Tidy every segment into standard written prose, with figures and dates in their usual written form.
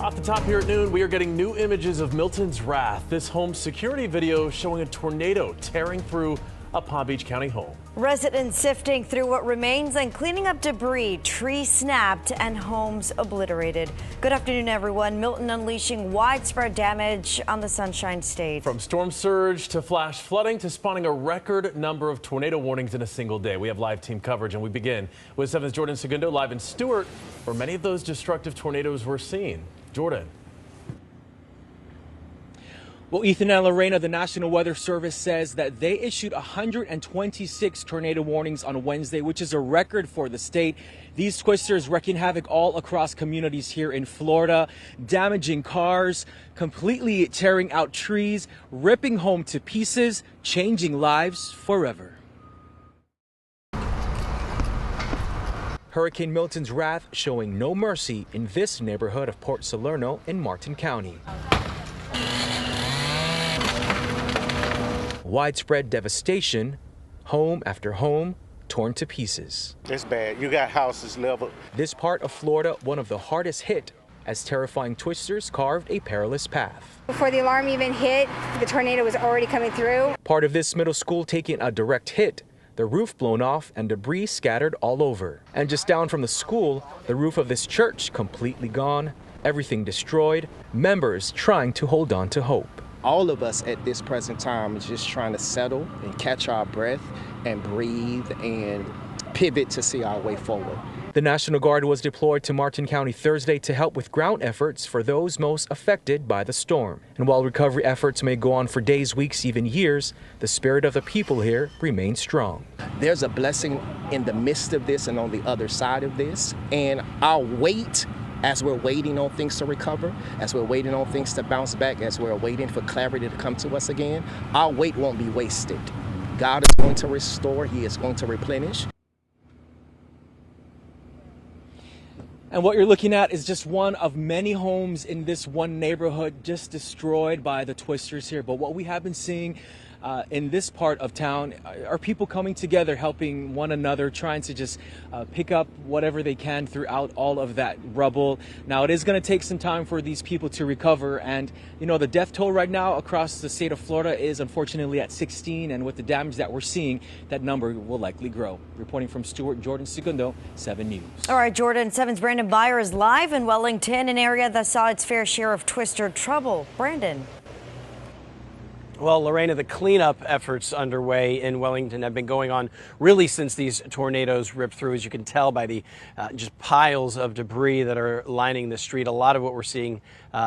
Off the top here at noon, we are getting new images of Milton's wrath. This home security video showing a tornado tearing through a Palm Beach County home. Residents sifting through what remains and cleaning up debris, trees snapped and homes obliterated. Good afternoon, everyone. Milton unleashing widespread damage on the Sunshine State. From storm surge to flash flooding to spawning a record number of tornado warnings in a single day. We have live team coverage, and we begin with 7's Jordan Segundo live in Stewart, where many of those destructive tornadoes were seen. Jordan. Well, Ethan and Lorena, the National Weather Service says that they issued 126 tornado warnings on Wednesday, which is a record for the state. These twisters wreaking havoc all across communities here in Florida, damaging cars, completely tearing out trees, ripping home to pieces, changing lives forever. Hurricane Milton's wrath showing no mercy in this neighborhood of Port Salerno in Martin County. Widespread devastation, home after home torn to pieces. It's bad. You got houses leveled. This part of Florida, one of the hardest hit, as terrifying twisters carved a perilous path. Before the alarm even hit, the tornado was already coming through. Part of this middle school taking a direct hit, the roof blown off and debris scattered all over. And just down from the school, the roof of this church completely gone, everything destroyed, members trying to hold on to hope. All of us at this present time is just trying to settle and catch our breath and breathe and pivot to see our way forward. The National Guard was deployed to Martin County Thursday to help with ground efforts for those most affected by the storm. And while recovery efforts may go on for days, weeks, even years, the spirit of the people here remains strong. There's a blessing in the midst of this and on the other side of this, and our wait, as we're waiting on things to recover, as we're waiting on things to bounce back, as we're waiting for clarity to come to us again, our wait won't be wasted. God is going to restore, He is going to replenish. And what you're looking at is just one of many homes in this one neighborhood just destroyed by the twisters here. But what we have been seeing in this part of town are people coming together, helping one another, trying to just pick up whatever they can throughout all of that rubble. Now, it is going to take some time for these people to recover. And, you know, the death toll right now across the state of Florida is unfortunately at 16. And with the damage that we're seeing, that number will likely grow. Reporting from Stewart, Jordan Segundo, 7 News. All right, Jordan, 7's Brandon Byer is live in Wellington, an area that saw its fair share of twister trouble. Brandon. Well, Lorena, the cleanup efforts underway in Wellington have been going on really since these tornadoes ripped through, as you can tell by the just piles of debris that are lining the street. A lot of what we're seeing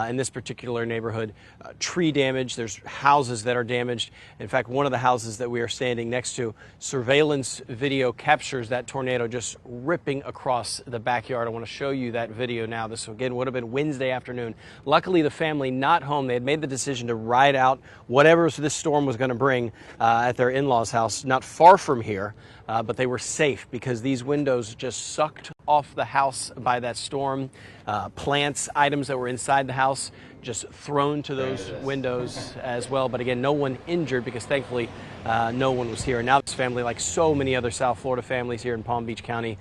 in this particular neighborhood, tree damage. There's houses that are damaged. In fact, one of the houses that we are standing next to, surveillance video captures that tornado just ripping across the backyard. I want to show you that video now. This, again, would have been Wednesday afternoon. Luckily, the family not home. They had made the decision to ride out whatever this storm was going to bring at their in-laws' house not far from here, but they were safe because these windows just sucked off the house by that storm. Plants, items that were inside the house just thrown to those windows as well. But again, no one injured because thankfully no one was here. And now this family, like so many other South Florida families here in Palm Beach County,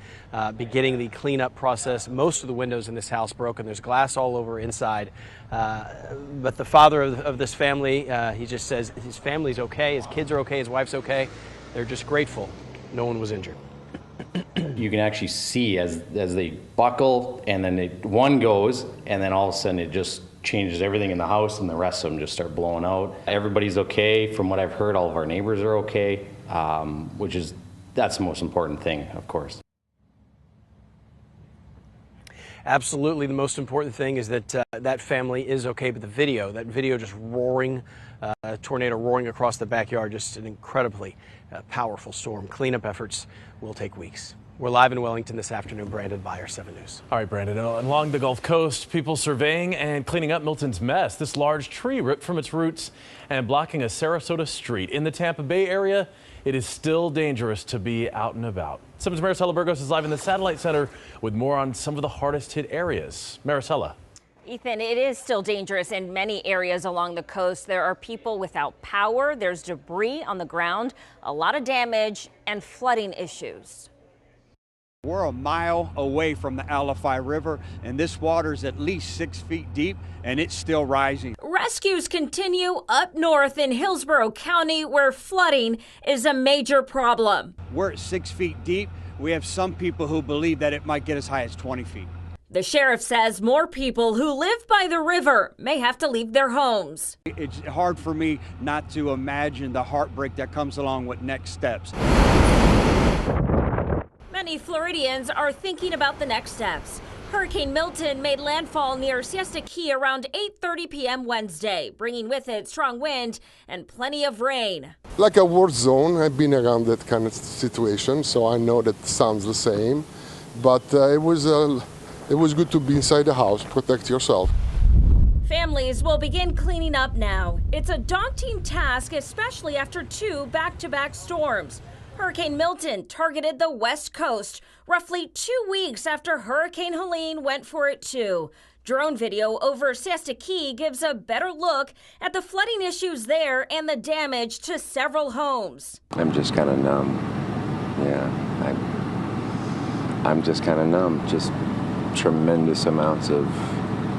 beginning the cleanup process. Most of the windows in this house broken. There's glass all over inside. But the father of this family, he just says his family's okay, his kids are okay, his wife's okay. They're just grateful no one was injured. You can actually see as they buckle, and then one goes, and then all of a sudden it just changes everything in the house, and the rest of them just start blowing out. Everybody's okay. From what I've heard, all of our neighbors are okay, that's the most important thing, of course. Absolutely, the most important thing is that that family is okay, but that video just roaring, a tornado roaring across the backyard, just an incredibly powerful storm. Cleanup efforts will take weeks. We're live in Wellington this afternoon. Brandon Byer, 7 News. All right, Brandon. Along the Gulf Coast, people surveying and cleaning up Milton's mess. This large tree ripped from its roots and blocking a Sarasota street. In the Tampa Bay area, it is still dangerous to be out and about. 7's Maricela Burgos is live in the Satellite Center with more on some of the hardest hit areas. Maricela. Ethan, it is still dangerous in many areas along the coast. There are people without power. There's debris on the ground, a lot of damage and flooding issues. We're a mile away from the Alafai River, and this water is at least 6 feet deep, and it's still rising. Rescues continue up north in Hillsborough County, where flooding is a major problem. We're at 6 feet deep. We have some people who believe that it might get as high as 20 feet. The sheriff says more people who live by the river may have to leave their homes. It's hard for me not to imagine the heartbreak that comes along with next steps. Many Floridians are thinking about the next steps. Hurricane Milton made landfall near Siesta Key around 8:30 p.m. Wednesday, bringing with it strong wind and plenty of rain. Like a war zone, I've been around that kind of situation, so I know that sounds the same. But it was good to be inside the house, protect yourself. Families will begin cleaning up now. It's a daunting task, especially after two back-to-back storms. Hurricane Milton targeted the West Coast roughly 2 weeks after Hurricane Helene went for it too. Drone video over Siesta Key gives a better look at the flooding issues there and the damage to several homes. I'm just kind of numb. Yeah, I'm just kind of numb. Just tremendous amounts of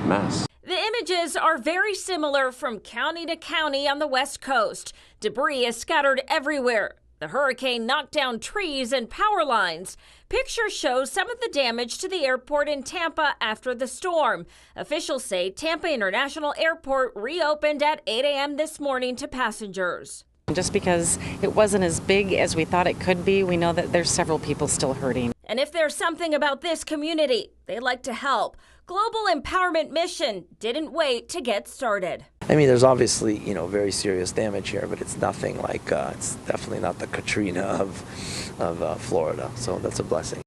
mess. The images are very similar from county to county on the West Coast. Debris is scattered everywhere. The hurricane knocked down trees and power lines. Pictures show some of the damage to the airport in Tampa after the storm. Officials say Tampa International Airport reopened at 8 a.m. this morning to passengers. Just because it wasn't as big as we thought it could be, we know that there's several people still hurting. And if there's something about this community, they'd like to help. Global Empowerment Mission didn't wait to get started. I mean, there's obviously, very serious damage here, but it's nothing like, it's definitely not the Katrina of Florida. So that's a blessing.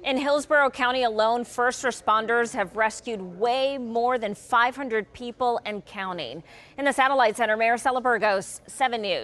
In Hillsborough County alone, first responders have rescued way more than 500 people and counting. In the Satellite Center, Maricela Burgos, 7 News.